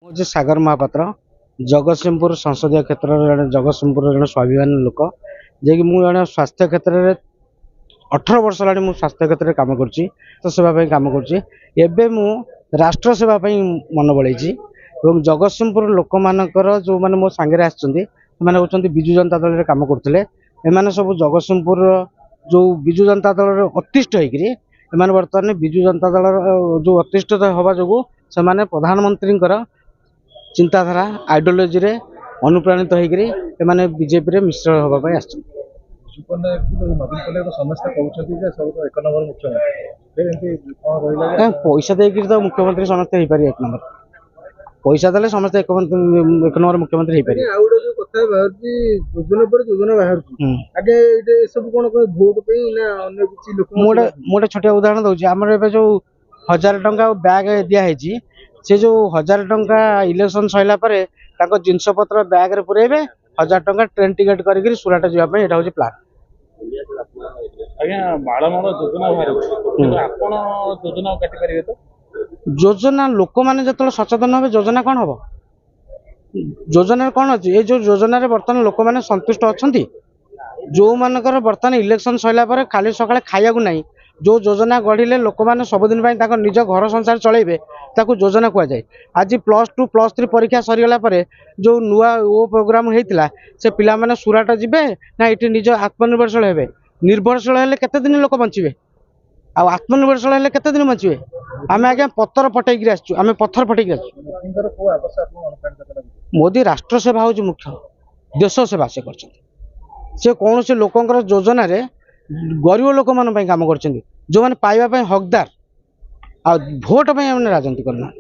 हूँ सागर महापात्र जगतसिंहपुर संसदीय क्षेत्र जगतसिंहपुर जन स्वाभिमान लोक जे कि मुझे स्वास्थ्य क्षेत्र में 18 वर्ष है स्वास्थ्य क्षेत्र में कम करवा कम कर राष्ट्र सेवा मन बढ़ाई जगतसिंहपुर लोक मानकर जो मैंने मो सांगे आसने विजु जनता दल में कम करते एम सब जगतसिंहपुर जो विजु जनता दल अतिष्ठ होने बर्तमान विजु जनता दल जो अतिष्ठ हवा जो से प्रधानमंत्री चिंताधारा आइडियोलोजी रे अनुप्राणित होकर बीजेपी रे मिश्र होगा आस पैसा देकर तो मुख्यमंत्री समस्ते एक नंबर पैसा देले समस्ते एक नंबर मुख्यमंत्री मोटे छोटिया उदाहरण दूसरी आम जो 1000 टंका बैग दिखाई से जो 1000 टंका इलेक्शन सरला जिनस पत्र बैग रे पुरेबे 1000 टंका ट्रेन टिकेट करके सुराट जावाई यहाँ हूँ प्लान योजना लोक मैंने जो सचेतन हे योजना कौन हम योजना कौन अच्छी ये जो योजना बर्तमान लोक मैंने संतुष्ट अच्छा जो मानकर बर्तमान इलेक्शन सरला खाली सका खाया ना जो योजना गढ़िले लोक मैंने सबुदिन निज घर संसार चलेबे ताकू योजना कहुए आज +2 +3 परीक्षा सरीगला जो नुआ वो प्रोग्राम होता से पिला माने सुराट जीवे ना ये निज आत्मनिर्भरशील हे निर्भरशील हेले केते दिन लोक बंचे आत्मनिर्भरशील हेले केते दिन बंचे आम आज्ञा पत्थर फटेक आम पत्थर फटेक मोदी राष्ट्र सेवा हूँ मुख्य देश सेवा से कर कौन से लोकंर योजना रे गरीब लोक मान कम कर जो मैंने पाइबा हकदार आ भोट राजनीति करना।